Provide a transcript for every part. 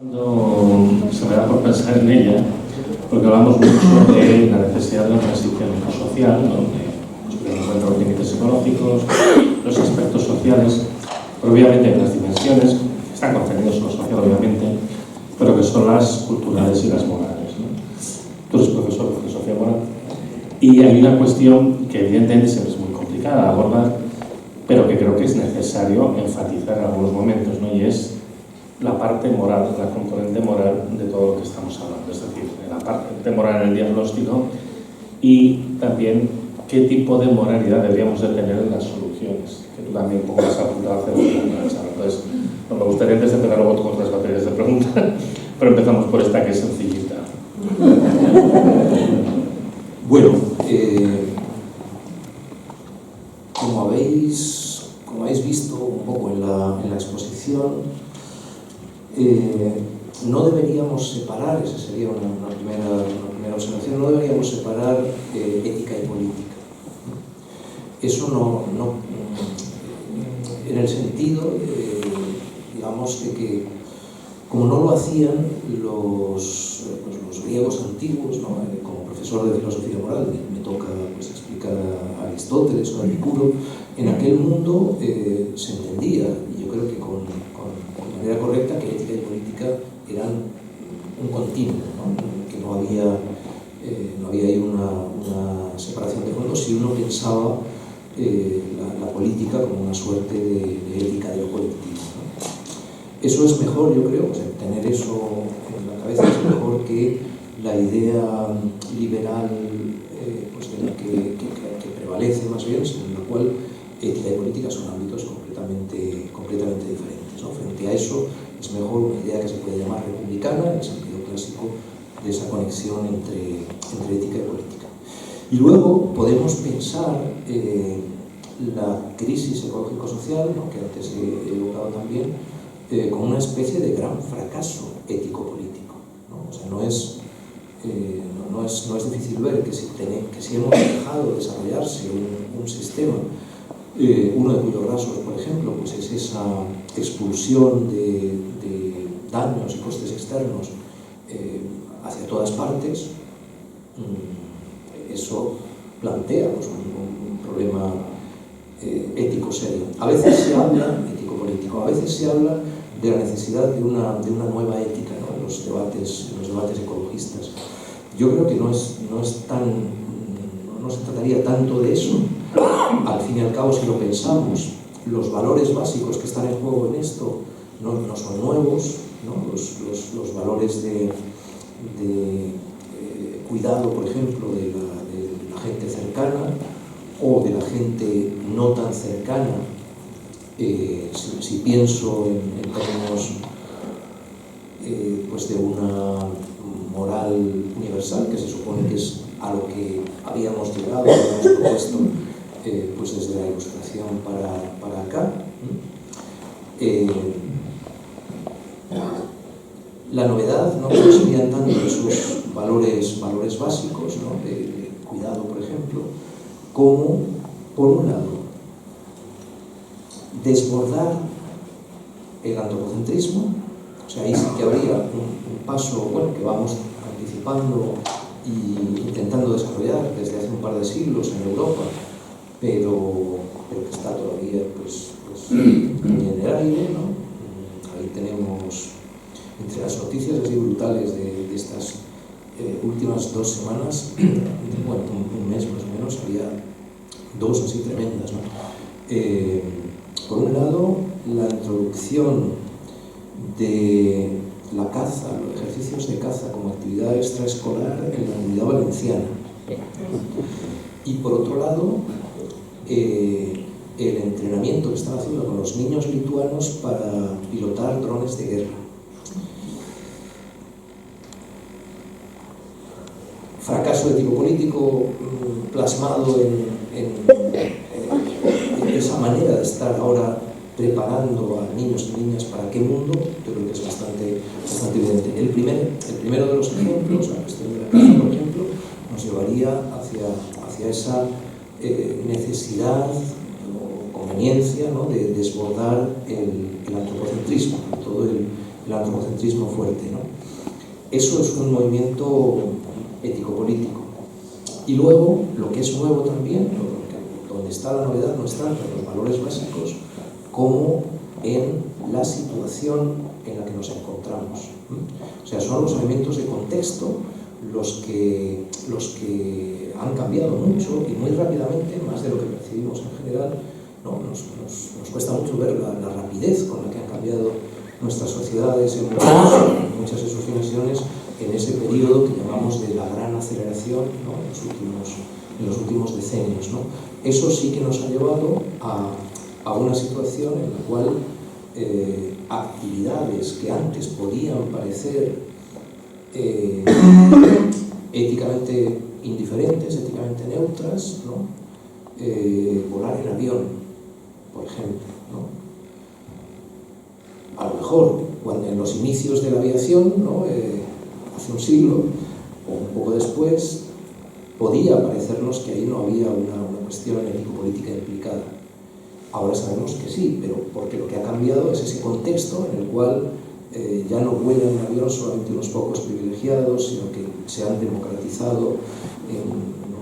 Cuando se me da por pensar en ella, porque hablamos mucho de la necesidad de una transición ecosocial, donde se encuentran los límites ecológicos, los aspectos sociales, pero obviamente en las dimensiones que están contenidos en lo social, obviamente, pero que son las culturales y las morales, ¿no? Tú eres profesor de filosofía moral y hay una cuestión que evidentemente siempre es muy complicada de abordar, pero que creo que es necesario enfatizar en algunos momentos, ¿no? Y es la parte moral, la componente moral de todo lo que estamos hablando, es decir, la parte moral en el diagnóstico y también qué tipo de moralidad deberíamos de tener en las soluciones, que tú también un poco has apuntado a hacer una charla. Entonces, no me gustaría antes de empezar luego con otras materias de preguntas, pero empezamos por esta que es sencillita. Bueno, como habéis visto un poco en la exposición, no deberíamos separar, esa sería una primera observación, no deberíamos separar ética y política. Eso no en el sentido, digamos, de que como no lo hacían los griegos antiguos, ¿no? Como profesor de filosofía moral me toca pues, explicar a Aristóteles o a Epicuro, en aquel mundo se entendía, y yo creo que con manera correcta, que ética y política eran un continuo, ¿no? Que no había ahí una separación de fondo si uno pensaba la política como una suerte de ética de lo colectivo, ¿no? Eso es mejor, yo creo, o sea, tener eso en la cabeza es mejor que la idea liberal pues de la que prevalece más bien, en la cual ética y política son ámbitos completamente diferentes, ¿no? Frente a eso es mejor una idea que se puede llamar republicana, en el sentido clásico de esa conexión entre ética y política. Y luego podemos pensar la crisis ecológico-social, ¿no? Que antes he evocado también, como una especie de gran fracaso ético-político, ¿no? O sea, no es difícil ver que si hemos dejado desarrollarse un sistema, uno de cuyos rasgos, por ejemplo, pues es esa expulsión de daños y costes externos hacia todas partes, eso plantea pues, un problema ético serio. A veces se habla, ético-político, a veces se habla de la necesidad de una nueva ética, ¿no? en los debates ecologistas. Yo creo que no se trataría tanto de eso. Al fin y al cabo, si lo pensamos, los valores básicos que están en juego en esto no son nuevos, ¿no? Los valores de cuidado, por ejemplo, de la gente cercana o de la gente no tan cercana. Si pienso en términos pues de una moral universal, que se supone que es a lo que habíamos llegado, habíamos propuesto pues desde la Ilustración para acá. La novedad no serían tanto esos valores básicos, ¿no? de cuidado, por ejemplo, como, por un lado, desbordar el antropocentrismo. O sea, ahí sí que habría un paso, bueno, que vamos anticipando y intentando desarrollar desde hace un par de siglos en Europa, pero que está todavía pues en el aire, ¿no? Ahí tenemos, entre las noticias así brutales de estas últimas 2 semanas, bueno, un mes más o menos, había 2 así tremendas, ¿no? Por un lado, la introducción de la caza, los ejercicios de caza como actividad extraescolar en la Comunidad Valenciana. Y por otro lado, el entrenamiento que están haciendo con los niños lituanos para pilotar drones de guerra. Fracaso ético-político plasmado en esa manera de estar ahora preparando a niños y niñas para qué mundo, yo creo que es bastante evidente. El primero de los ejemplos, la cuestión de la caza, por ejemplo, nos llevaría hacia esa necesidad o conveniencia, ¿no? de desbordar el antropocentrismo, todo el antropocentrismo fuerte, ¿no? Eso es un movimiento ético-político. Y luego, lo que es nuevo también, donde está la novedad, no están en los valores básicos, como en la situación en la que nos encontramos. O sea, son los elementos de contexto los que han cambiado mucho y muy rápidamente, más de lo que percibimos en general, ¿no? Nos cuesta mucho ver la rapidez con la que han cambiado nuestras sociedades en muchas de sus dimensiones en ese periodo que llamamos de la gran aceleración, ¿no? en los últimos decenios, ¿no? Eso sí que nos ha llevado a una situación en la cual actividades que antes podían parecer éticamente indiferentes, éticamente neutras, ¿no? Volar en avión, por ejemplo, ¿no? A lo mejor, cuando en los inicios de la aviación, ¿no? Hace un siglo o un poco después, podía parecernos que ahí no había una cuestión ético-política implicada. Ahora sabemos que sí, pero porque lo que ha cambiado es ese contexto en el cual ya no vuelan en avión solamente unos pocos privilegiados, sino que se han democratizado en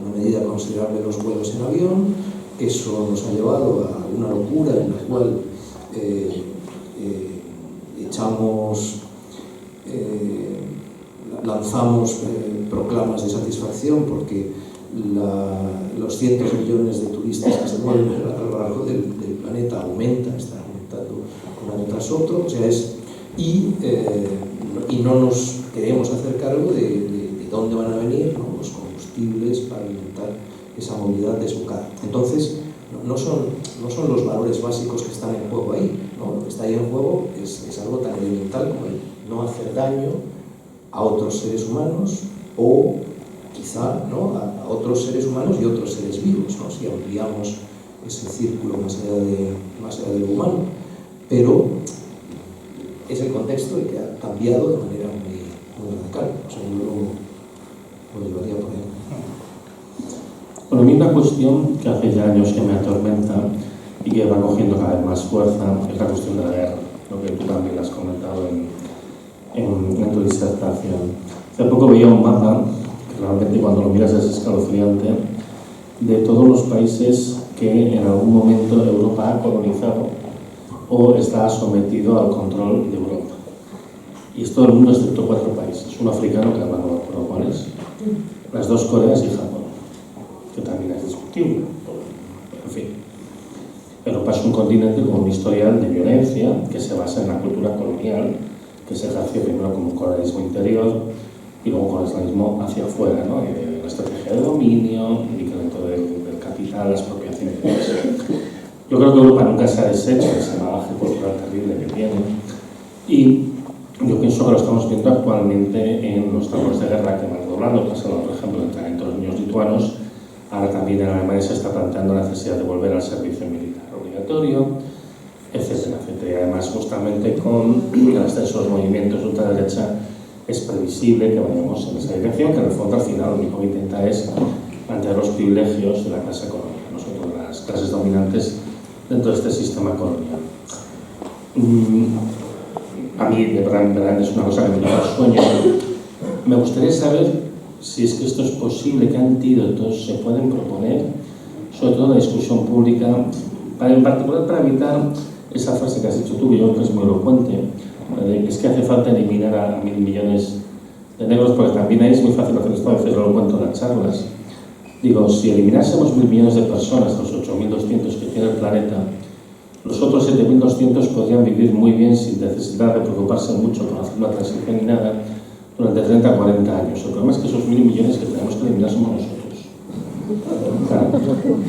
una medida considerable los vuelos en avión. Eso nos ha llevado a una locura en la cual lanzamos proclamas de satisfacción porque los cientos de millones de turistas que se mueven a lo largo del planeta están aumentando un año tras otro, o sea, y no nos queremos hacer cargo de dónde van a venir, ¿no? Los combustibles para alimentar esa movilidad desbocada. Entonces, no son los valores básicos que están en juego ahí, ¿no? Lo que está ahí en juego es algo tan elemental como el no hacer daño a otros seres humanos o quizá, ¿no? a otros seres humanos y otros seres vivos, ¿no? Si ampliamos ese círculo más allá de lo humano. Pero es el contexto el que ha cambiado de manera muy radical. O sea, yo lo llevaría por ahí. Bueno, a mí una cuestión que hace ya años que me atormenta y que va cogiendo cada vez más fuerza es la cuestión de la guerra, lo que tú también has comentado en tu disertación. Hace poco veía un mapa, que realmente cuando lo miras es escalofriante, de todos los países que en algún momento Europa ha colonizado o está sometido al control de Europa. Y es todo el mundo excepto 4 países. Uno africano, que además no me acuerdo cuál es, las 2 Coreas y Japón, que también es discutible. En fin, Europa es un continente con un historial de violencia que se basa en la cultura colonial, que se ejerció primero como un colonialismo interior y luego un colonialismo hacia afuera, ¿no? La estrategia de dominio, el incremento del capital, la expropiación. Yo creo que Europa nunca se ha deshecho de ese bagaje cultural terrible que tiene, y yo pienso que lo estamos viendo actualmente en los tambores de guerra que van doblando, pasando por ejemplo entre los niños lituanos. Ahora también en Alemania se está planteando la necesidad de volver al servicio militar obligatorio, etcétera, etcétera. Y además, justamente con el ascenso de los movimientos de ultraderecha, es previsible que vayamos en esa dirección, que en el fondo al final lo único que intenta es mantener los privilegios de la clase económica, no sobre todo las clases dominantes dentro de este sistema colonial. A mí, de verdad, es una cosa que me lleva al sueño. Me gustaría saber si es que esto es posible, qué antídotos se pueden proponer, sobre todo en la discusión pública, en particular para evitar esa frase que has dicho tú, que yo creo que es muy elocuente, es que hace falta eliminar a 1.000 millones de negros, porque también ahí es muy fácil hacer esto, a veces lo cuento en las charlas. Digo, si eliminásemos 1.000 millones de personas, los 8.200 que tiene el planeta, los otros 7.200 podrían vivir muy bien sin necesidad de preocuparse mucho por hacer una transición ni nada durante 30 o 40 años. El problema es que esos 1.000 millones que tenemos que eliminar somos nosotros. Claro.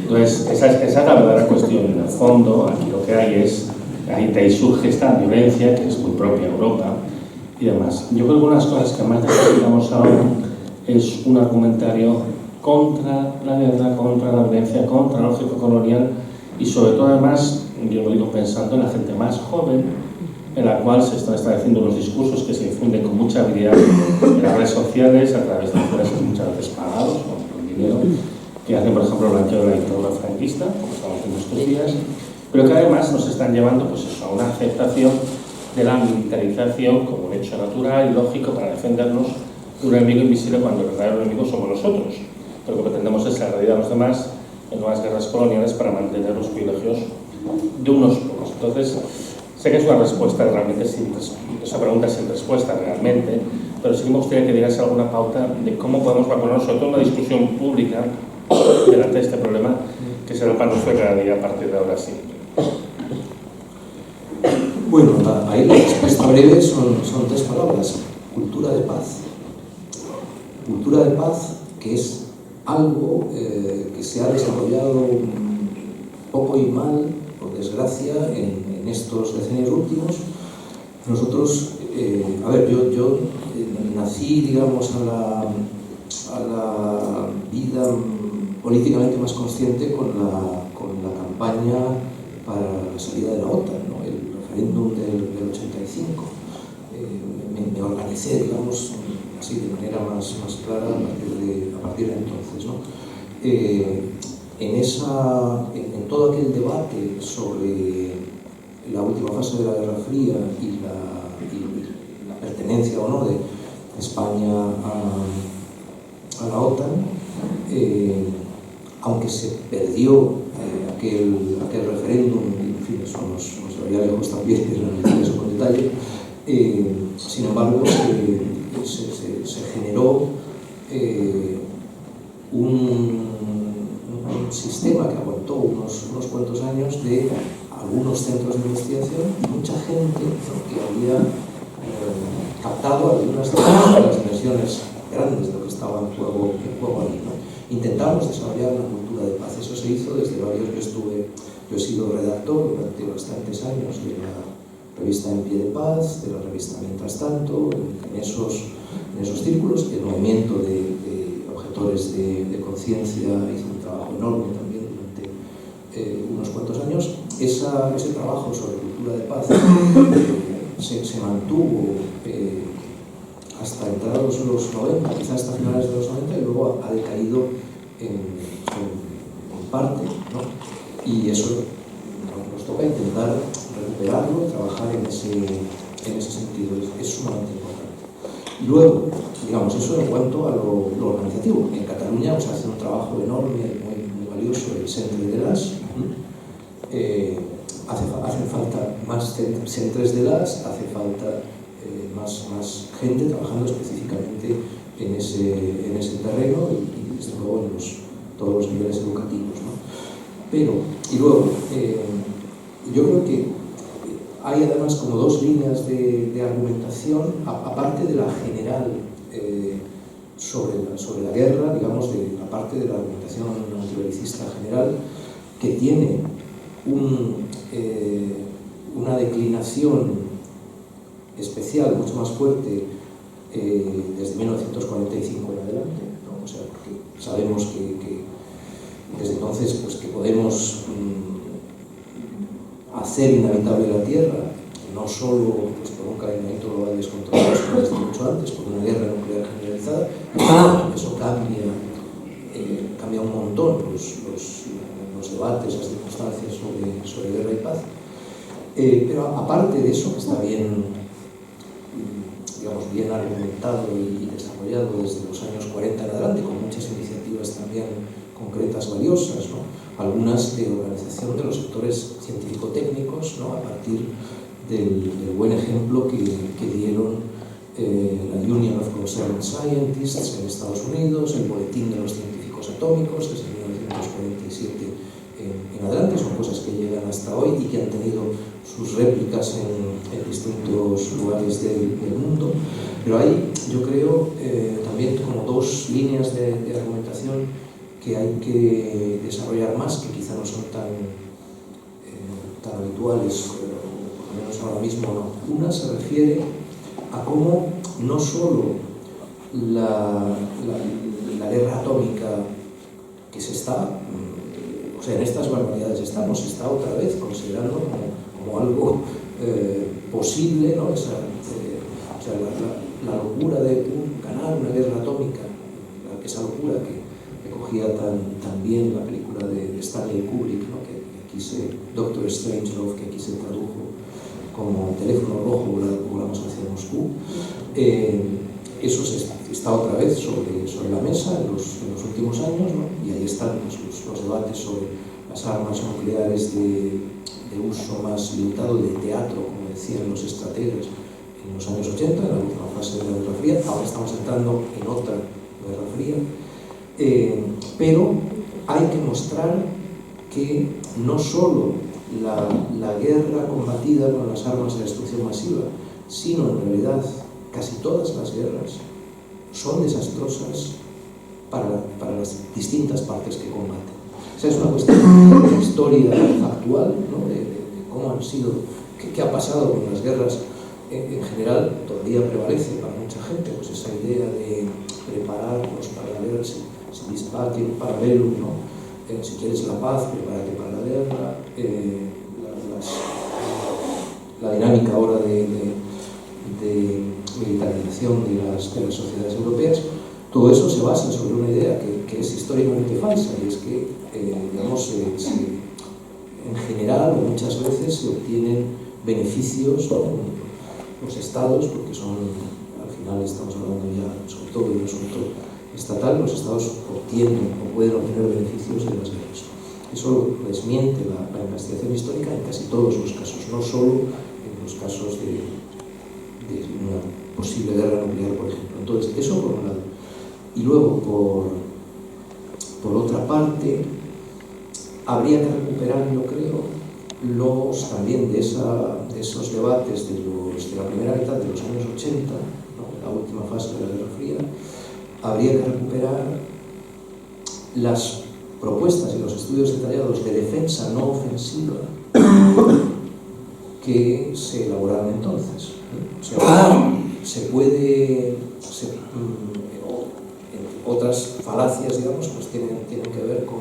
Entonces, esa es la verdadera cuestión. En el fondo, aquí lo que hay es, de ahí surge esta violencia que es muy propia de Europa y demás. Yo creo que una de las cosas que más necesitamos ahora es un argumentario contra la guerra, contra la violencia, contra la lógica colonial y sobre todo además, yo lo digo pensando en la gente más joven, en la cual se están estableciendo unos discursos que se difunden con mucha habilidad en las redes sociales, a través de empresas muchas veces pagados con dinero, que hacen, por ejemplo, el blanqueo de la dictadura franquista, como estamos viendo estos días, pero que además nos están llevando pues eso, a una aceptación de la militarización como un hecho natural y lógico para defendernos de un enemigo invisible cuando el verdadero enemigo somos nosotros. Pero lo que pretendemos es agredir a los demás en nuevas guerras coloniales para mantener los privilegios de unos pocos. Entonces, sé que es una respuesta realmente esa pregunta sin respuesta realmente, pero sí que me gustaría que dieras alguna pauta de cómo podemos vacunar, sobre todo en una discusión pública delante de este problema, que será para nosotros cada día a partir de ahora siempre. Bueno, ahí la respuesta breve son 3 palabras: cultura de paz. Cultura de paz, que es algo que se ha desarrollado poco y mal, por desgracia, en estos decenios últimos. Nosotros, yo nací, digamos, a la vida políticamente más consciente con la campaña para la salida de la OTAN, ¿no? El referéndum del 85. Me organicé, digamos, así de manera más clara a partir de entonces, ¿no? En todo aquel debate sobre la última fase de la Guerra Fría y la pertenencia o no de España a la OTAN, aunque se perdió aquel referéndum, en fin, eso nos llevaría lejos también de analizar eso con detalle, sin embargo se generó un sistema que aguantó unos cuantos años de algunos centros de investigación y mucha gente, ¿no?, que había captado algunas de las dimensiones grandes de lo que estaba en juego allí, ¿no? Intentamos desarrollar una cultura de paz. Eso se hizo desde varios. Yo he sido redactor durante bastantes años de la revista En Pie de Paz, de la revista Mientras Tanto. En esos círculos, el movimiento de objetores de conciencia hizo un trabajo enorme también durante unos cuantos años. Ese trabajo sobre cultura de paz se mantuvo hasta entrados los 90, quizás hasta finales de los 90, y luego ha decaído en parte, ¿no? Y eso nos toca intentar recuperarlo, trabajar en ese sentido. Es sumamente importante. Y luego, digamos, eso en cuanto a lo organizativo. En Cataluña se hace un trabajo enorme, muy valioso, el Centre de l'As. Hacen falta más centros de l'As, hace falta más gente trabajando específicamente en ese terreno y desde luego en todos los niveles educativos, ¿no? Y luego, yo creo que hay además como 2 líneas de argumentación, aparte de la general sobre la guerra, digamos, de la parte de la argumentación antibelicista general, que tiene una declinación especial, mucho más fuerte, desde 1945 en adelante, ¿no? O sea, porque sabemos que desde entonces pues, que podemos hacer inhabitable la Tierra, no solo pues, por un calentamiento global descontrolado, como desde mucho antes, por una guerra nuclear generalizada. Eso cambia un montón los debates, las circunstancias sobre guerra y paz. Pero aparte de eso, que está bien argumentado y desarrollado desde los años 40 en adelante, con muchas iniciativas también concretas valiosas, ¿no? Algunas de organización de los sectores científico-técnicos, ¿no? A partir del buen ejemplo que dieron la Union of Concerned Scientists en Estados Unidos, el Boletín de los Científicos Atómicos desde 1947 en adelante. Son cosas que llegan hasta hoy y que han tenido sus réplicas en distintos lugares del mundo. Pero hay, yo creo, también como 2 líneas de argumentación que hay que desarrollar más, que quizá no son tan habituales, o por lo menos ahora mismo no. Una se refiere a cómo no solo la guerra atómica que se está, o sea, en estas barbaridades se está otra vez considerando como algo posible, ¿no? La locura de ganar una guerra atómica, esa locura que cogía tan bien la película de Stanley Kubrick, ¿no? que aquí Doctor Strangelove, que aquí se tradujo como teléfono rojo volamos hacia Moscú. Eso está otra vez sobre la mesa en los últimos años, ¿no? Y ahí están los debates sobre las armas nucleares de uso más limitado, de teatro, como decían los estrategas en los años 80, en la última fase de la Guerra Fría. Ahora estamos entrando en otra Guerra Fría. Pero hay que mostrar que no solo la guerra combatida con las armas de destrucción masiva, sino en realidad casi todas las guerras son desastrosas para las distintas partes que combaten. O sea, es una cuestión de historia actual, ¿no? de cómo han sido, qué ha pasado con las guerras en general. Todavía prevalece para mucha gente pues esa idea de prepararnos para la guerra, si disparte un paralelo, ¿no? Si quieres la paz, prepárate para la guerra. La dinámica ahora de militarización de las sociedades europeas, todo eso se basa sobre una idea que es históricamente falsa, y es que, digamos, en general, o muchas veces, se obtienen beneficios, ¿no? Los estados, porque son, al final estamos hablando ya sobre todo de un asunto estatal, los estados obtienen o pueden obtener beneficios de las guerras. Eso desmiente la investigación histórica en casi todos los casos, no solo en los casos de una posible guerra nuclear, por ejemplo. Entonces, eso por un lado. Y luego, por otra parte, habría que recuperar, yo creo, también de esos debates de la primera mitad de los años 80, ¿no? La última fase de la Guerra Fría. Habría que recuperar las propuestas y los estudios detallados de defensa no ofensiva que se elaboraron entonces. O sea, otras falacias, digamos, pues tienen que ver con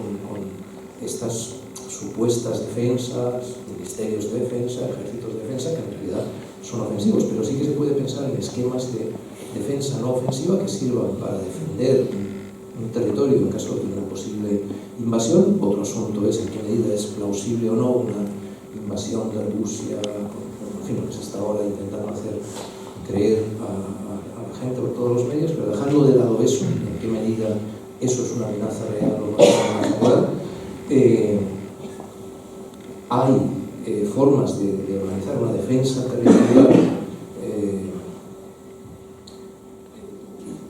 estas supuestas defensas, ministerios de defensa, ejércitos de defensa, que en realidad son ofensivos, pero sí que se puede pensar en esquemas de defensa no ofensiva que sirvan para defender un territorio en caso de una posible invasión. Otro asunto es en qué medida es plausible o no una invasión de Rusia, en fin, lo que se está ahora intentando hacer creer a la gente por todos los medios, pero dejando de lado eso, en qué medida eso es una amenaza real o no es una amenaza real, hay formas de organizar una defensa territorial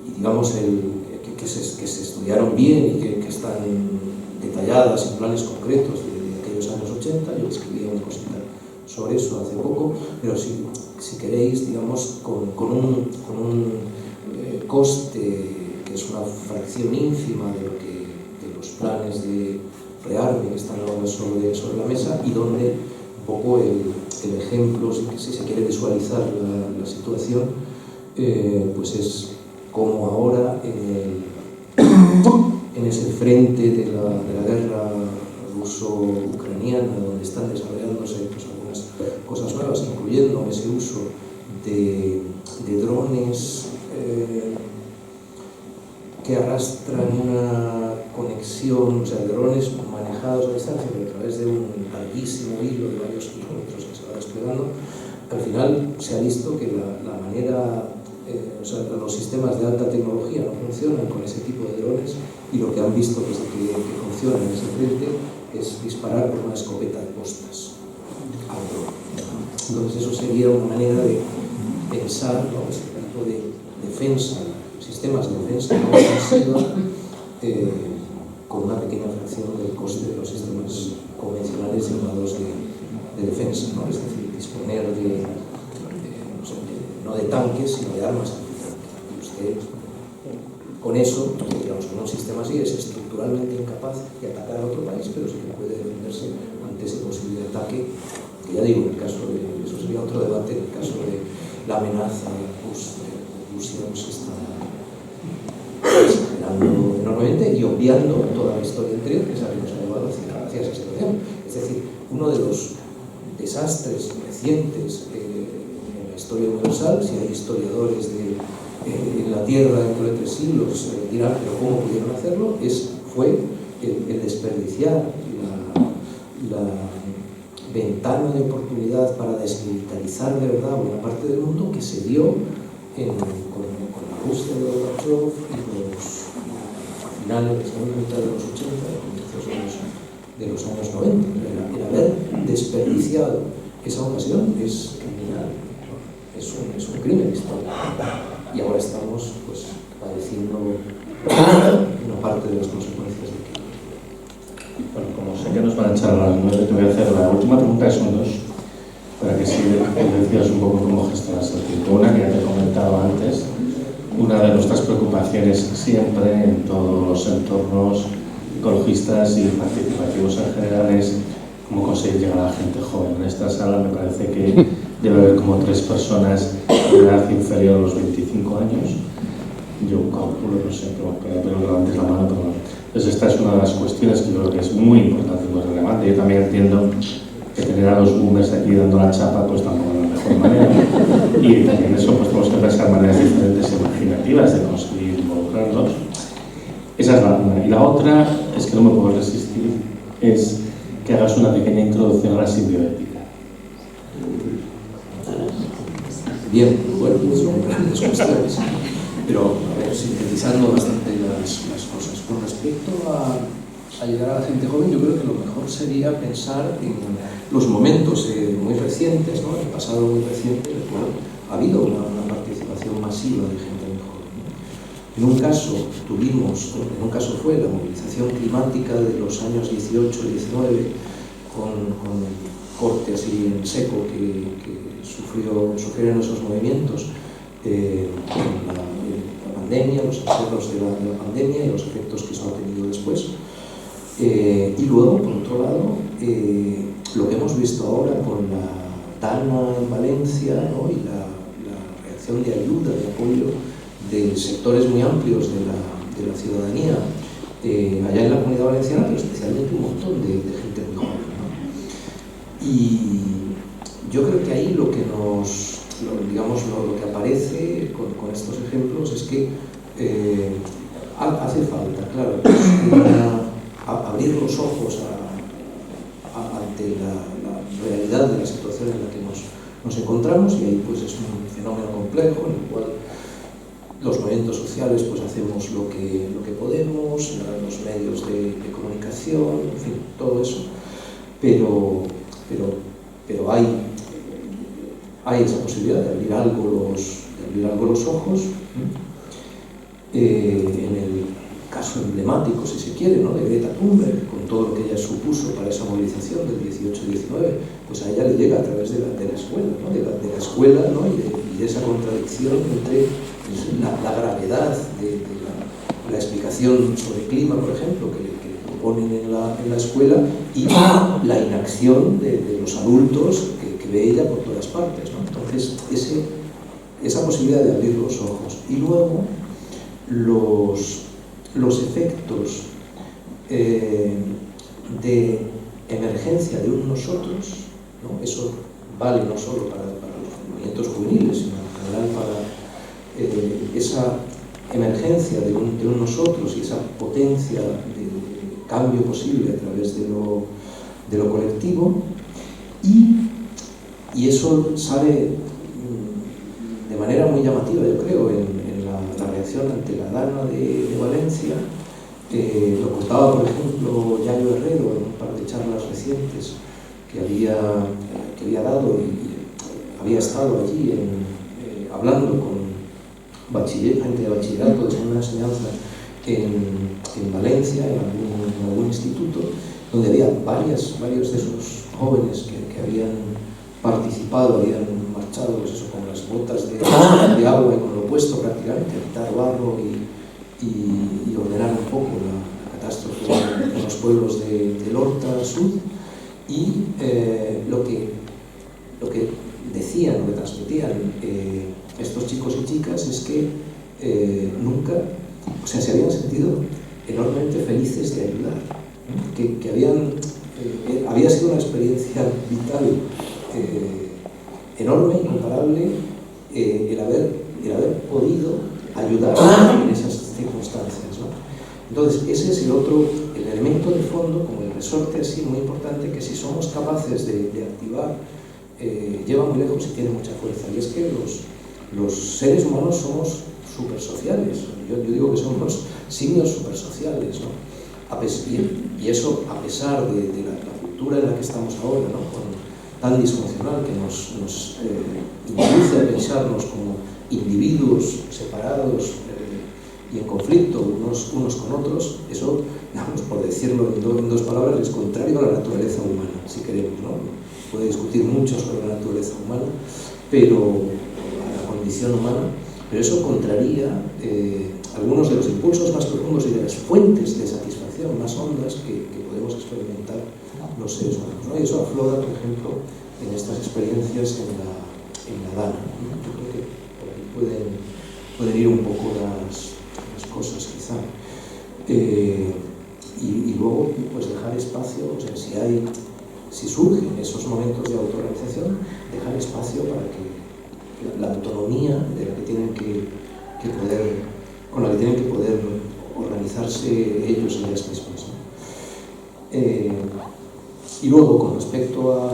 y digamos que se estudiaron bien y que están detalladas en planes concretos de aquellos años 80. Yo escribí una cosita sobre eso hace poco, pero si queréis, digamos, con un coste que es una fracción ínfima de los planes de rearme que están ahora sobre la mesa, y donde un poco el ejemplo, si se quiere visualizar la situación, pues es como ahora en ese frente de la guerra ruso-ucraniana, donde están desarrollándose pues algunas cosas nuevas, incluyendo ese uso de drones que arrastran una conexión, o sea, drones manejados a distancia, pero a través de un larguísimo hilo de varios kilómetros que se va desplegando. Al final se ha visto que la manera, o sea, los sistemas de alta tecnología no funcionan con ese tipo de drones, y lo que han visto desde que funciona en ese frente es disparar con una escopeta de postas al drone. Entonces eso sería una manera de pensar, ¿no?, ese tipo de defensa, sistemas de defensa no ofensiva, con una pequeña fracción del coste de los sistemas convencionales llamados de defensa, ¿no? Es decir, disponer no de tanques, sino de armas antitanque. Y usted, con eso, digamos, con un sistema así, es estructuralmente incapaz de atacar a otro país, pero sí que puede defenderse ante ese posible ataque, que ya digo, en el caso de, eso sería otro debate, en el caso de la amenaza de Rusia, pues está exagerando enormemente y obviando toda la historia anterior, que es la que nos ha llevado hacia esa situación. Es decir, uno de los desastres recientes en la historia universal, si hay historiadores en la Tierra dentro de 3 siglos dirán, pero ¿cómo pudieron hacerlo?, fue el desperdiciar ventana de oportunidad para desmilitarizar de verdad buena parte del mundo que se dio con la Rusia de Gorbachev y a finales de la segunda mitad de los 80 y comienzos de los años 90. El haber desperdiciado esa ocasión es criminal, es un crimen histórico. Y ahora estamos pues, padeciendo una parte de las consecuencias de aquello. Bueno, como sé que nos van a echar a las 9, te voy a hacer la última pregunta, que son dos, para que sí decidas un poco cómo gestionas el tiempo. Una que ya te he comentado antes, una de nuestras preocupaciones siempre en todos los entornos ecologistas y participativos en general es cómo conseguir llegar a la gente joven. En esta sala me parece que debe haber como 3 personas de edad inferior a los 25 años. Yo calculo, no sé, pero levantes la mano, pero no. Entonces esta es una de las cuestiones que yo creo que es muy importante y muy relevante. Yo también entiendo que tener a los boomers aquí dando la chapa pues tampoco es la mejor manera. Y también eso pues tenemos que pensar maneras diferentes e imaginativas de conseguir involucrarlos. Esa es la una. Y la otra es que no me puedo resistir, es que hagas una pequeña introducción a la simbioética. Bien, bueno, son grandes cuestiones, pero a ver, sintetizando bastante las cosas. Con respecto a llegar a la gente joven, yo creo que lo mejor sería pensar en los momentos muy recientes, ¿no? El pasado muy reciente, en el cual ha habido una participación masiva de gente muy joven, ¿no? En un caso fue la movilización climática de los años 18 y 19, con corte así en seco que sufrieron esos movimientos, con la pandemia, los efectos de la pandemia y los efectos que eso ha tenido después. Y luego, por otro lado, lo que hemos visto ahora con la DANA en Valencia, ¿no? Y la reacción de ayuda, de apoyo de sectores muy amplios de la ciudadanía, allá en la Comunidad Valenciana, pero especialmente un montón de gente muy joven, ¿no? Y yo creo que ahí lo que aparece con estos ejemplos es que hace falta, claro, abrir los ojos ante la realidad de la situación en la que nos encontramos, y ahí pues es un fenómeno complejo en el cual los movimientos sociales pues hacemos lo que podemos, los medios de comunicación, en fin, todo eso, pero hay esa posibilidad de abrir algo los ojos. En el caso emblemático, si se quiere, ¿no? De Greta Thunberg, con todo lo que ella supuso para esa movilización del 18-19, pues a ella le llega a través de la escuela, ¿no? de la escuela, ¿no? y de esa contradicción entre la gravedad de la explicación sobre clima, por ejemplo, que ponen en la escuela, y la inacción de los adultos que ve ella por todas partes, ¿no? Entonces, esa posibilidad de abrir los ojos. Y luego, los efectos de emergencia de un nosotros, ¿no? Eso vale no solo para los movimientos juveniles, sino en general para esa emergencia de un nosotros y esa potencia de cambio posible a través de lo colectivo, y eso sale de manera muy llamativa, yo creo, en la reacción ante la DANA de Valencia. Lo contaba, por ejemplo, Yayo Herrero en un par de charlas recientes que había dado, y había estado allí hablando con gente de bachillerato, de segunda enseñanza en Valencia, en algún instituto, donde había varios de esos jóvenes que habían participado, habían marchado pues eso, con las botas de agua y con lo opuesto prácticamente, a quitar barro y ordenar un poco la catástrofe en los pueblos del Horta Sur. Y lo que decían, lo que transmitían estos chicos y chicas es que nunca, o sea, se habían sentido enormemente felices de ayudar, ¿no? Que había sido una experiencia vital enorme, incomparable, el haber podido ayudar en esas circunstancias, ¿no? Entonces, ese es el elemento de fondo, como el resorte así muy importante, que si somos capaces de activar, lleva muy lejos y tiene mucha fuerza. Y es que los seres humanos somos supersociales. Yo digo que somos simios supersociales, ¿no? Y eso, a pesar de la cultura en la que estamos ahora, ¿no? Tan disfuncional, que nos induce a pensarnos como individuos separados y en conflicto unos con otros, eso, digamos, por decirlo en dos palabras, es contrario a la naturaleza humana, si queremos, ¿no? Puede discutir mucho sobre la naturaleza humana, pero a la condición humana, pero eso contraría algunos de los impulsos más profundos y de las fuentes de satisfacción más hondas que podemos experimentar los seres humanos, ¿no? Y eso aflora, por ejemplo, en estas experiencias en la Dana, ¿no? Yo creo que por ahí pueden ir un poco las cosas, quizá. Y luego, pues dejar espacio, o sea, si surgen esos momentos de autorrealización, dejar espacio para que la autonomía de la que tienen con la que tienen que poder organizarse ellos y ellas mismos, ¿no? Y luego, con respecto a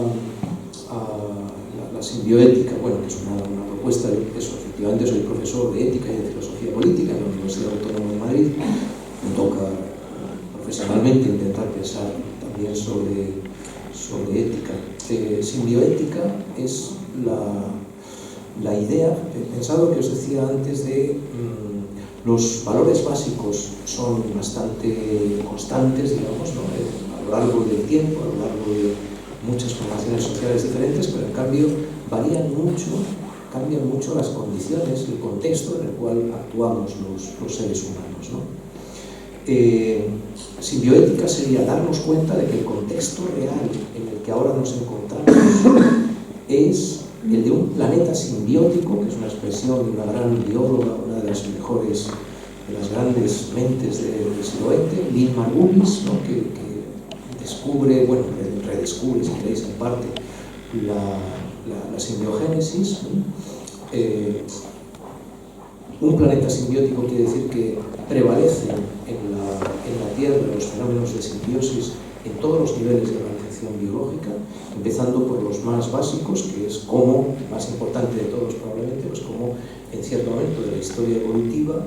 la simbioética, bueno, que es una propuesta, eso, efectivamente soy profesor de ética y de filosofía política en la Universidad Autónoma de Madrid. Me toca profesionalmente intentar pensar también sobre ética. Simbioética es la idea, pensado que os decía antes, de los valores básicos son bastante constantes, digamos, ¿no? A lo largo del tiempo, a lo largo de muchas formaciones sociales diferentes, pero en cambio cambian mucho las condiciones, el contexto en el cual actuamos los seres humanos, ¿no? Simbioética sería darnos cuenta de que el contexto real en el que ahora nos encontramos es el de un planeta simbiótico, que es una expresión de una gran bióloga, una de las mejores, de las grandes mentes del siglo XX, Lynn Margulis, ¿no? que descubre, bueno, redescubre, si queréis, en parte, la simbiogénesis. Un planeta simbiótico quiere decir que prevalecen en la Tierra los fenómenos de simbiosis en todos los niveles de organización biológica, empezando por los más básicos, que es cómo, más importante de todos probablemente, pues cómo en cierto momento de la historia evolutiva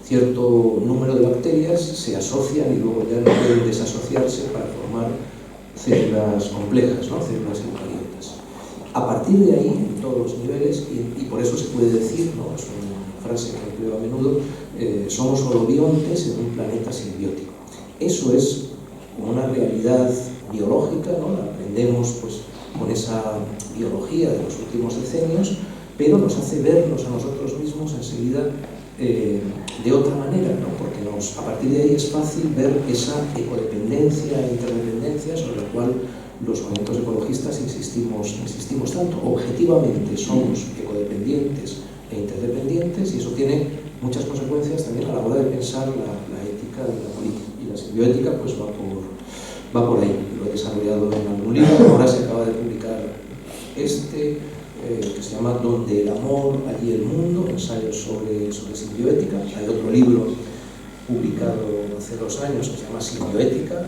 cierto número de bacterias se asocian y luego ya no pueden desasociarse para formar células complejas, ¿no? Células eucariotas. A partir de ahí, en todos los niveles, y por eso se puede decir, ¿no? Es una frase que empleo a menudo, somos holobiontes en un planeta simbiótico. Eso es una realidad biológica, ¿no? La aprendemos pues, con esa biología de los últimos decenios, pero nos hace vernos a nosotros mismos enseguida de otra manera, ¿no? Porque a partir de ahí es fácil ver esa ecodependencia e interdependencia sobre la cual los movimientos ecologistas insistimos tanto. Objetivamente somos ecodependientes e interdependientes, y eso tiene muchas consecuencias también a la hora de pensar la ética y la política. Y la simbioética pues va por ahí. Lo he desarrollado en algún libro, ahora se acaba de publicar que se llama Donde el amor, allí el mundo, ensayos sobre simbioética. Hay otro libro publicado hace 2 años que se llama Simbioética,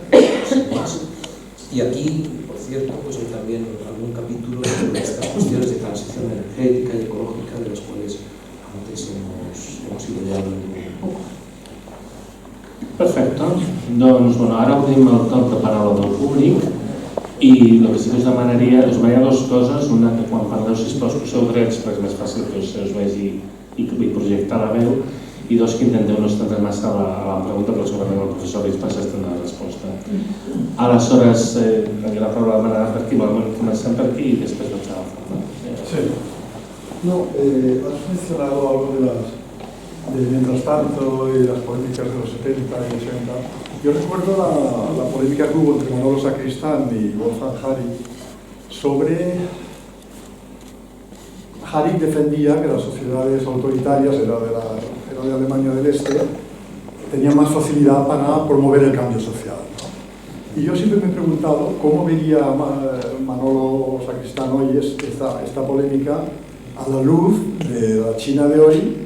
y aquí, por cierto, pues hay también algún capítulo sobre estas cuestiones de transición energética y ecológica de las cuales antes hemos ido ya hablando un poco. Perfecte, doncs bueno, ara obrim el torn de paraula del públic i el que sí que us demanaria, us veia 2 coses. Una, que quan parleu, sisplau, poseu drets perquè és més fàcil que se us vegi i projectar la veu, i 2, que intenteu no estendre massa a la pregunta, però segurament el professor ens passa a estendre la resposta. Aleshores, la paraula demanada per aquí, comencem per aquí i després vaig a l'altra. Sí. No, has mencionado algo de mientras tanto y las políticas de los 70 y 80. Yo recuerdo la polémica que hubo entre Manolo Sacristán y Wolfgang Harig sobre... Harig defendía que las sociedades autoritarias, era de Alemania del Este, tenían más facilidad para promover el cambio social, ¿no? Y yo siempre me he preguntado cómo vería Manolo Sacristán hoy esta polémica a la luz de la China de hoy,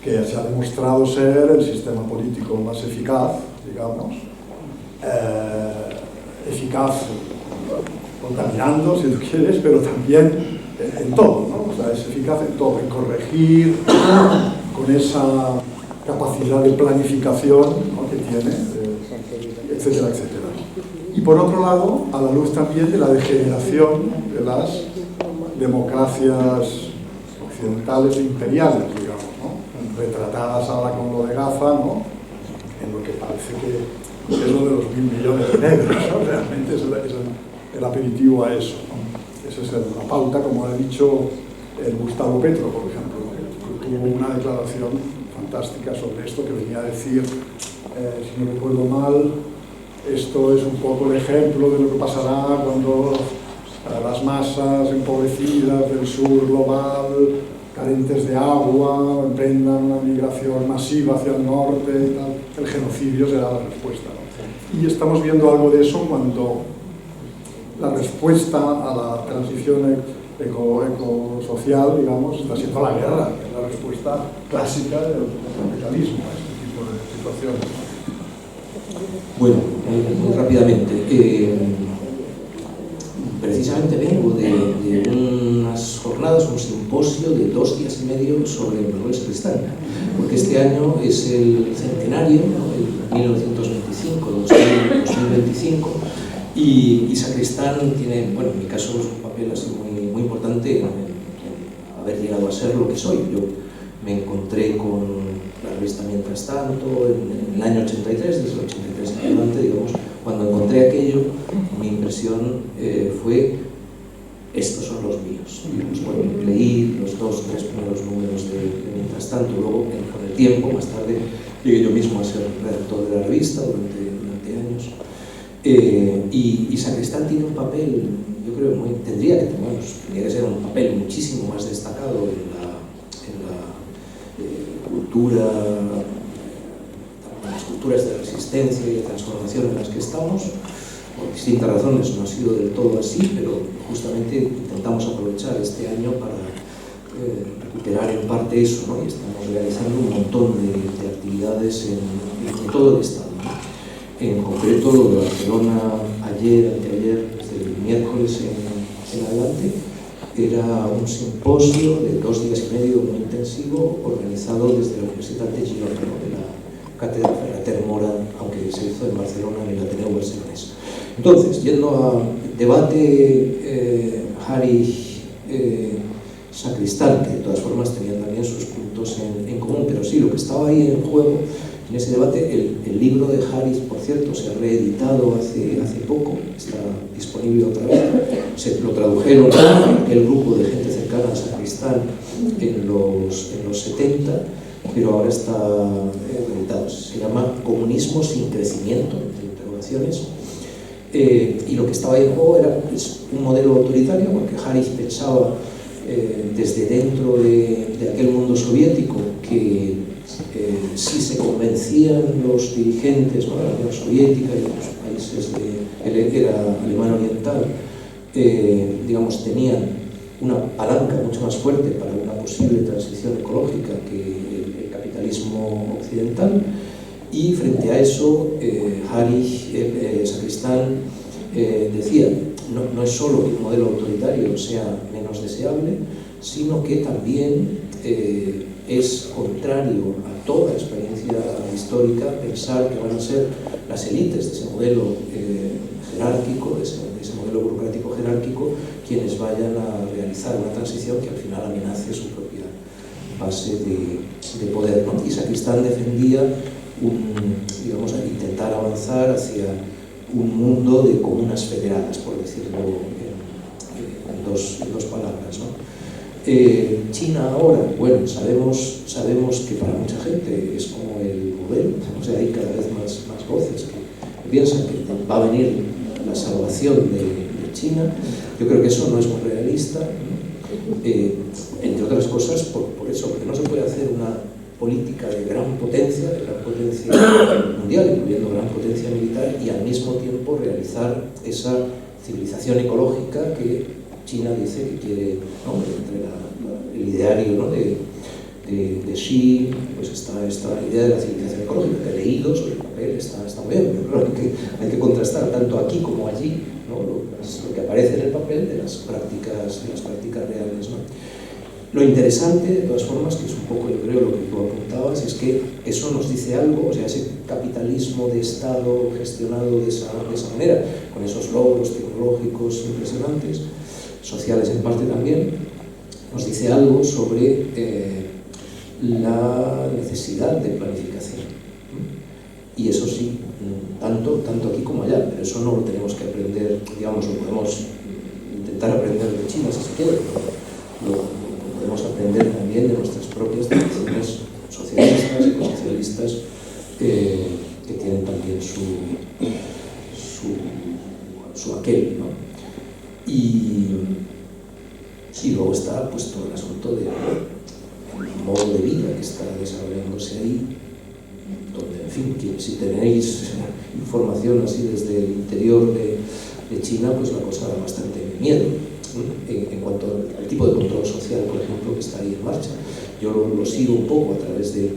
que se ha demostrado ser el sistema político más eficaz, digamos, eficaz contaminando, si tú quieres, pero también en todo, ¿no? O sea, es eficaz en todo, en corregir, con esa capacidad de planificación, ¿no?, que tiene, etcétera, etcétera. Y por otro lado, a la luz también de la degeneración de las democracias occidentales e imperiales, digamos, ¿no?, retratadas ahora con lo de Gaza, ¿no?, en lo que parece que es lo de los 1.000 millones de negros, ¿no? Realmente es el aperitivo a eso, ¿no? Esa es la pauta, como ha dicho el Gustavo Petro, por ejemplo, que tuvo una declaración fantástica sobre esto, que venía a decir, si no recuerdo mal, esto es un poco el ejemplo de lo que pasará cuando las masas empobrecidas del sur global, carentes de agua, emprendan una migración masiva hacia el norte y tal. El genocidio será la respuesta, ¿no? Y estamos viendo algo de eso cuando la respuesta a la transición ecosocial, digamos, está siendo la guerra, que es la respuesta clásica del capitalismo a este tipo de situaciones. Bueno, muy rápidamente. Precisamente vengo de unas jornadas, un simposio de 2 días y medio sobre Manuel Sacristán, porque este año es el centenario, ¿no?, el 1925, y Sacristán tiene, bueno, en mi caso es un papel así muy importante en haber llegado a ser lo que soy. Yo me encontré con la revista Mientras Tanto en el año 83, desde el 83 en adelante, digamos. Cuando encontré aquello, mi impresión fue: estos son los míos. Y, bueno, leí los 2 o 3 primeros números de Mientras Tanto. Luego, con el tiempo, más tarde, llegué yo mismo a ser redactor de la revista durante años. Y Sacristán tiene un papel, yo creo, tendría que ser un papel muchísimo más destacado en la cultura, las culturas de resistencia y de transformación en las que estamos. Por distintas razones no ha sido del todo así, pero justamente intentamos aprovechar este año para recuperar en parte eso, ¿no? Y estamos realizando un montón de actividades en todo el estado, ¿no? En concreto, lo de Barcelona ayer, anteayer, desde el miércoles en adelante, era un simposio de 2 días y medio muy intensivo, organizado desde la Universidad de Girona, ¿no?, de la Cátedra Ferrater Mora, aunque se hizo en Barcelona, en el Ateneu Barcelonés. Entonces, yendo a debate, Harry Sacristán, que de todas formas tenían también sus puntos en común, pero sí, lo que estaba ahí en juego en ese debate, el libro de Harris, por cierto, se ha reeditado hace poco, está disponible otra vez. Se lo tradujeron a aquel grupo de gente cercana a Sacristán en los 70, pero ahora está reeditado. Se llama Comunismo sin crecimiento, entre interrogaciones. Y lo que estaba ahí en juego era un modelo autoritario, porque Harris pensaba desde dentro de aquel mundo soviético que si se convencían los dirigentes, ¿no?, de la Unión Soviética y de los países de era alemán oriental, digamos, tenían una palanca mucho más fuerte para una posible transición ecológica que el capitalismo occidental. Y frente a eso, Sacristán decía: no es solo que el modelo autoritario sea menos deseable, sino que también es contrario a toda experiencia histórica pensar que van a ser las élites de ese modelo jerárquico, de ese modelo burocrático jerárquico, quienes vayan a realizar una transición que al final amenace su propia base de poder, ¿no? Y Sacristán defendía digamos, intentar avanzar hacia un mundo de comunas federadas, por decirlo en dos palabras, ¿no? China ahora, bueno, sabemos que para mucha gente es como el modelo, o sea, hay cada vez más voces que piensan que va a venir la salvación de China. Yo creo que eso no es muy realista, ¿no? Entre otras cosas por eso, porque no se puede hacer una política de gran potencia mundial, incluyendo gran potencia militar, y al mismo tiempo realizar esa civilización ecológica que China dice que quiere, ¿no?, entre el ideario, ¿no?, de Xi, pues esta idea de la civilización ecológica, que he leído sobre el papel, está muy bien, pero claro que hay que contrastar tanto aquí como allí, ¿no? Lo que aparece en el papel de las prácticas reales, ¿no? Lo interesante, de todas formas, que es un poco, yo creo, lo que tú apuntabas, es que eso nos dice algo, o sea, ese capitalismo de Estado gestionado de esa manera, con esos logros tecnológicos impresionantes, sociales en parte también, nos dice algo sobre la necesidad de planificación. Y eso sí, tanto aquí como allá, pero eso no lo tenemos que aprender, digamos, lo podemos intentar aprender de China si se quiere, pero lo podemos aprender también de nuestras propias tradiciones socialistas, ecosocialistas, que tienen también su aquel, ¿no? Y luego está pues todo el asunto del modo de vida que está desarrollándose ahí, donde, en fin, que si tenéis información así desde el interior de China, pues la cosa da bastante miedo en cuanto al tipo de control social, por ejemplo, que está ahí en marcha. Yo lo sigo un poco a través de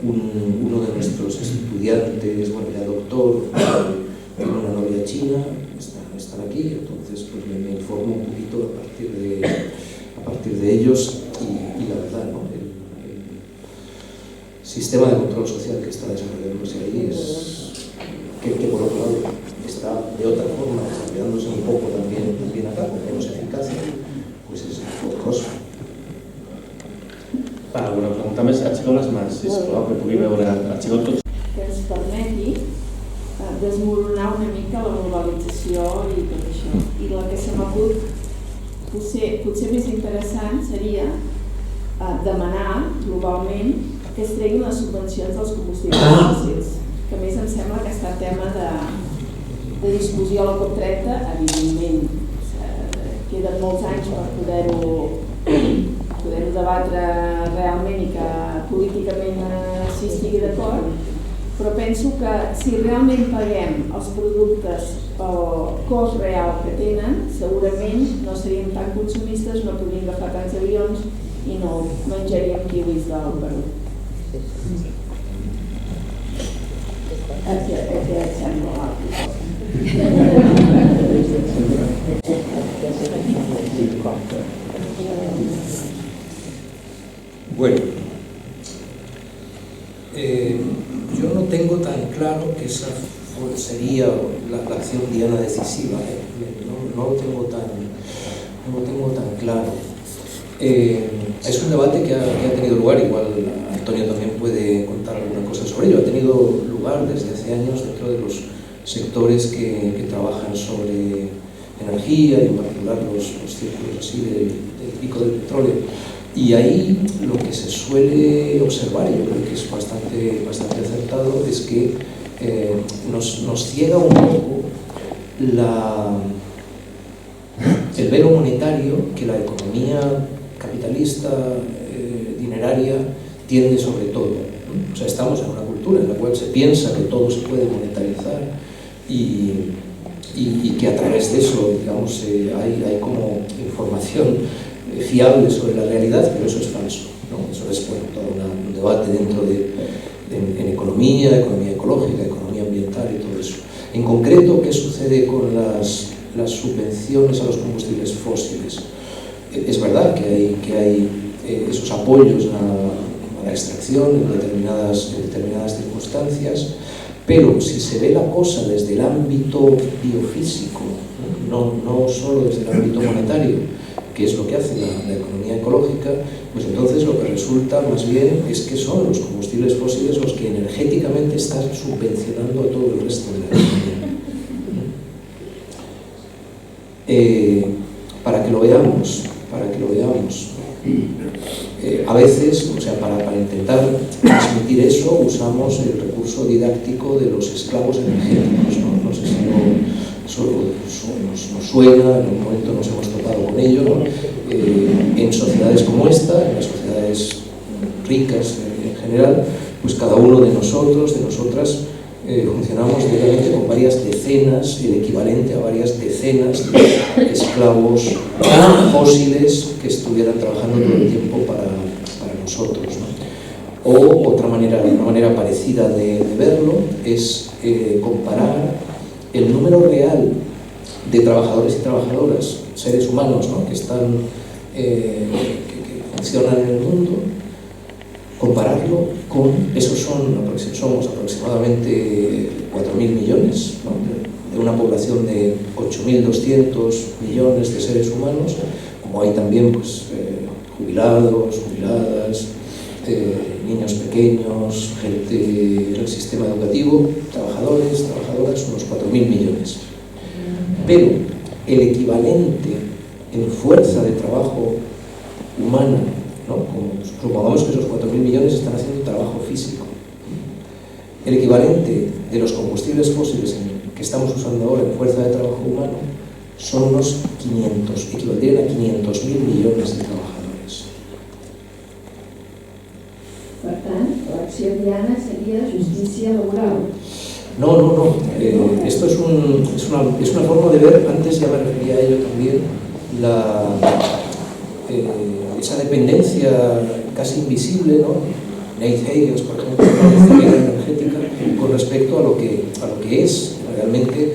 uno de nuestros estudiantes, bueno, ya doctor, tiene una novia china, están aquí, entonces pues me informo un poquito a partir de ellos y la verdad, ¿no? El sistema de control social que está desarrollándose ahí es que por otro lado está de otra forma desarrollándose un poco también acá, con menos eficacia, pues es horroroso. Una pregunta més, aixequeu les mans, sisplau, que pugui veure. Aixequeu tots. Que ens permeti desmoronar una mica la globalització i tot això. I el que se m'acut potser més interessant seria demanar globalment que es treguin les subvencions dels combustibles fòssils, que a més em sembla que està tema de discussió a la COP30, evidentment. Queden molts anys per poder-ho debatre realment i que políticament s'hi estigui d'acord, però penso que si realment paguem els productes pel cost real que tenen, segurament no seríem tan consumistes, no podríem agafar tants avions i no menjaríem kiwis del Perú. Què et sembla l'altre? Bueno, yo no tengo tan claro que esa sería la acción diana decisiva, no lo tengo tan claro. Es un debate que ha tenido lugar, igual Antonio también puede contar alguna cosa sobre ello, ha tenido lugar desde hace años dentro de los sectores que trabajan sobre energía y en particular los círculos así del pico del petróleo. Y ahí lo que se suele observar, y yo creo que es bastante acertado, es que nos ciega un poco el velo monetario que la economía capitalista, dineraria, tiende sobre todo. O sea, estamos en una cultura en la cual se piensa que todo se puede monetarizar y que a través de eso, digamos, hay como información fiable sobre la realidad, pero eso es falso, ¿no? Eso es, bueno, todo un debate dentro en economía ecológica, economía ambiental y todo eso. En concreto, ¿qué sucede con las subvenciones a los combustibles fósiles? Es verdad que hay esos apoyos a la extracción en determinadas circunstancias, pero si se ve la cosa desde el ámbito biofísico, no solo desde el ámbito monetario, que es lo que hace la economía ecológica, pues entonces lo que resulta más bien es que son los combustibles fósiles los que energéticamente están subvencionando a todo el resto de la economía. Para que lo veamos, a veces, o sea, para intentar transmitir eso, usamos el recurso didáctico de los esclavos energéticos, ¿no? No sé si nos suena, en un momento nos hemos topado con ello, ¿no? En sociedades como esta, en las sociedades ricas en general, pues cada uno de nosotros, de nosotras, funcionamos diariamente con varias decenas, el equivalente a varias decenas de esclavos fósiles que estuvieran trabajando todo el tiempo para nosotros, ¿no? O una manera parecida de verlo es comparar el número real de trabajadores y trabajadoras, seres humanos, ¿no?, que funcionan en el mundo, compararlo con, somos aproximadamente 4.000 millones, ¿no?, de una población de 8.200 millones de seres humanos, como hay también pues, jubilados, jubiladas, niños pequeños, gente en el sistema educativo, trabajadores, trabajadoras, unos 4.000 millones. Pero el equivalente en fuerza de trabajo humana, ¿no?, como supongamos que esos 4.000 millones están haciendo trabajo físico, el equivalente de los combustibles fósiles que estamos usando ahora en fuerza de trabajo humano son unos 500, equivaldrían a 500.000 millones de trabajadores. Per tant, l'acció Diana seria justícia laboral. No. Esto es una forma de ver, antes ya me refería a ello también, esa dependencia casi invisible, ¿no? Nate Higgins, por ejemplo, la energética, con respecto a lo que es realmente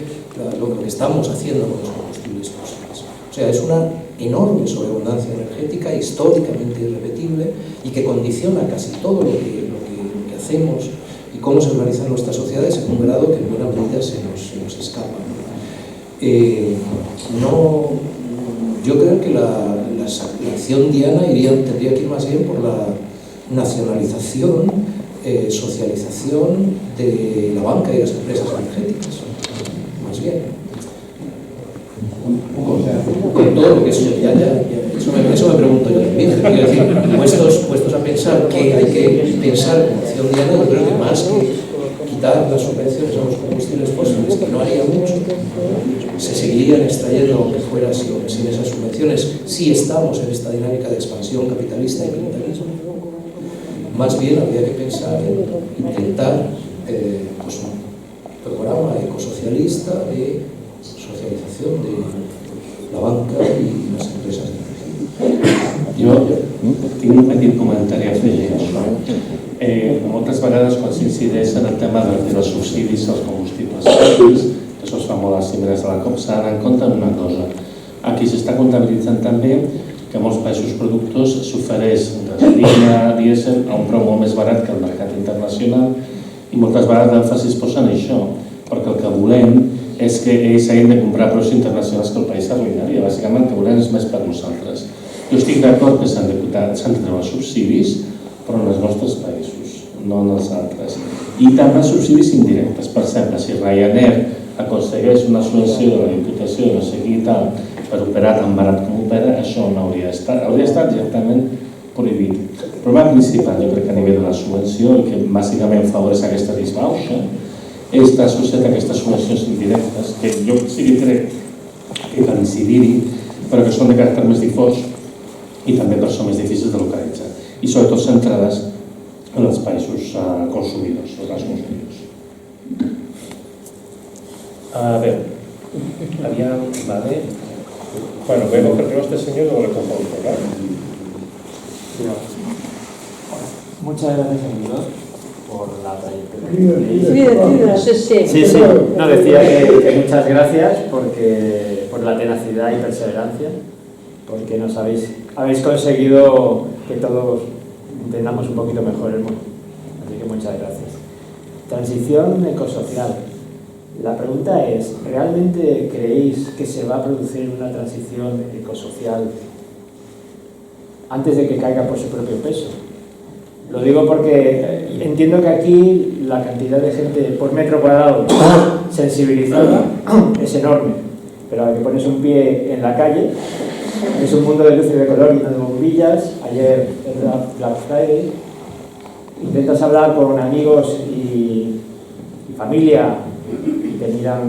lo que estamos haciendo con los combustibles fósiles. O sea, es una enorme sobreabundancia energética históricamente irrepetible y que condiciona casi todo lo que hacemos y cómo se organizan nuestras sociedades en un grado que en buena medida se nos escapa. Yo creo que la acción Diana tendría que ir más bien por la nacionalización, socialización de la banca y las empresas energéticas, más bien. Con todo lo que eso eso me pregunto yo también. Quiero decir, puestos a pensar que hay que pensar como acción Diana, yo creo que más que quitar las subvenciones a los combustibles fósiles, que no haría mucho, se seguirían extrayendo aunque fuera sin esas subvenciones, si estamos en esta dinámica de expansión capitalista y capitalismo. Más bien habría que pensar en intentar pues un programa ecosocialista de socialización de la banca i les empreses de Jo tinc un petit comentari a fer això. Moltes vegades quan s'incideix en el tema dels subsidis als combustibles fòssils, que això es fa molt a les cimeres de la COP, s'ha d'anar en compte d'una cosa. Aquí s'està comptabilitzant també que a molts països productors s'ofereix gasolina, dièsel a un preu molt més barat que el mercat internacional i moltes vegades l'èmfasi es posa en això, perquè el que volem és que ells hagin de comprar preus internacionals que el país arruïnaria. Bàsicament el que volem és més per nosaltres. Jo estic d'acord que s'han de treure subsidis, però en els nostres països, no en els altres. I també subsidis indirectes. Per exemple, si Ryanair aconsegueix una subvenció de la Diputació de no sé qui i tal per operar tan barat com opera, això no hauria estat. Hauria estat directament prohibit. El problema principal, jo crec que a nivell de la subvenció, i que bàsicament favoreix aquesta disbauxa, és associat a aquestes subvencions indirectes, que jo sí que crec que cal incidir-hi, però que són de caràcter més difós i també per són més difícils de localitzar. I sobretot centrades en els països consumidors, els grans consumidors. A ver, vale. Bueno, vemos que primero este señor y luego le cojo otro, ¿verdad? Muchas gracias, amigos, por la trayectoria. Sí. No, decía que muchas gracias por la tenacidad y perseverancia, porque nos habéis conseguido que todos entendamos un poquito mejor el mundo. Así que muchas gracias. Transición ecosocial. La pregunta es, ¿realmente creéis que se va a producir una transición ecosocial antes de que caiga por su propio peso? Lo digo porque entiendo que aquí la cantidad de gente por metro cuadrado sensibilizada es enorme, pero a que pones un pie en la calle, es un mundo de luz y de color y no de bombillas. Ayer era Black Friday, intentas hablar con amigos y familia y te miran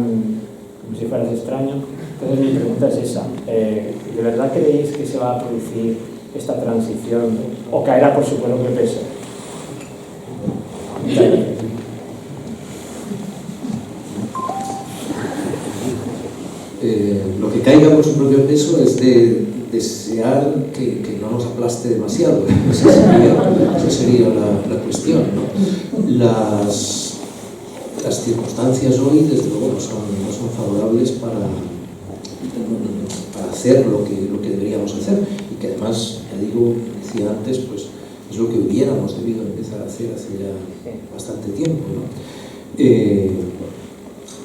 como si fueras extraño. Entonces mi pregunta es esa, ¿de verdad creéis que se va a producir esta transición o caerá por su propio peso? Lo que caiga por su propio peso es de desear que no nos aplaste demasiado. Esa sería la cuestión, ¿no? Las circunstancias hoy, desde luego, no son favorables para hacer lo que deberíamos hacer, y que además, ya digo, decía antes, pues es lo que hubiéramos debido empezar a hacer hace ya bastante tiempo, ¿no?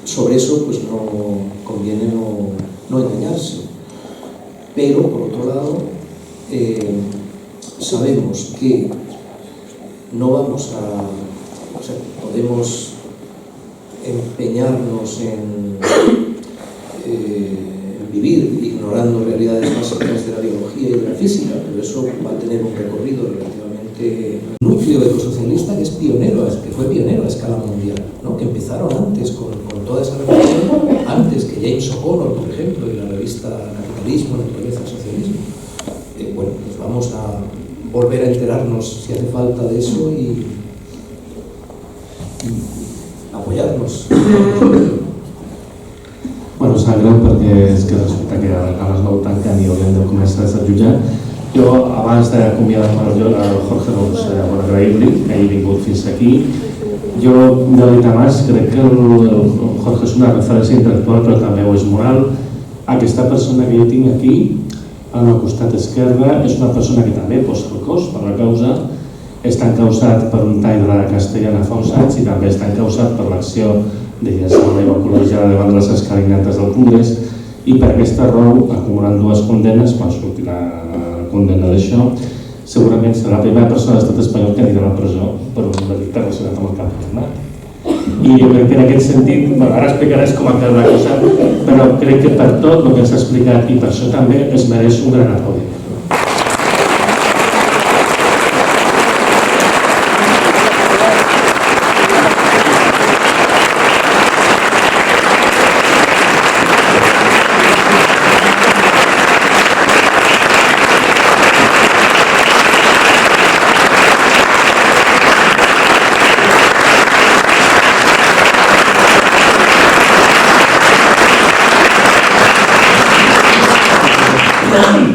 Sobre eso, pues no conviene no engañarse. Pero, por otro lado, sabemos que no vamos a... O sea, podemos empeñarnos en vivir ignorando realidades básicas de la biología y de la física, pero eso va a tener un recorrido relativamente... Un núcleo ecosocialista que es pionero, que fue pionero a escala mundial, ¿no? Que empezaron antes con toda esa reflexión, antes que James O'Connor, por ejemplo, en la revista Capitalismo, Naturaleza y Socialismo. Bueno, pues vamos a volver a enterarnos, si hace falta, de eso y apoyarnos. Bueno, sap greu perquè és que respecte que a les 9 tanquen i haurem de començar a jutjar. Jo, abans d'acomiadar-me al Jorge, doncs, agrair-li que hagi vingut fins aquí. Jo, David Amàs, crec que el Jorge és una referència intel·lectual, però també ho és moral. Aquesta persona que jo tinc aquí, al meu costat esquerre, és una persona que també posa el cos per la causa, està encausat per un tall de la castellana fa uns anys i també està encausat per l'acció de llançar una aigua col·legiada davant de les escalinates del Congrés, i per aquesta raó, acumulant 2 condemnes, quan surti la condemna d'això, segurament serà la primera persona de l'estat espanyol que anirà a la presó per un delicte relacionat amb el canvi climàtic. I jo crec que en aquest sentit, ara explicaràs com ha quedat la cosa, però crec que per tot el que s'ha explicat i per això també es mereix un gran aplaudiment.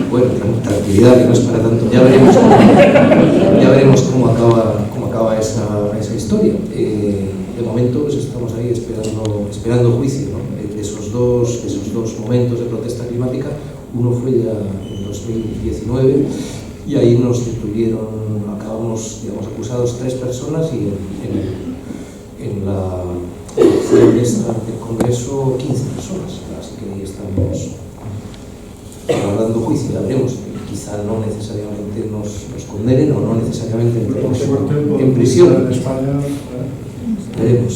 Bueno, tranquilidad, que no es para tanto. Ya veremos cómo acaba esa historia. De momento, pues estamos ahí esperando juicio, ¿no? Esos dos momentos de protesta climática, uno fue ya en 2019 y ahí nos detuvieron, acabamos, digamos, acusados 3 personas y en la elección del Congreso 15 personas. Así que ahí estamos dando juicio, ya veremos. Quizá no necesariamente nos condenen o no necesariamente entremos en prisión. Veremos.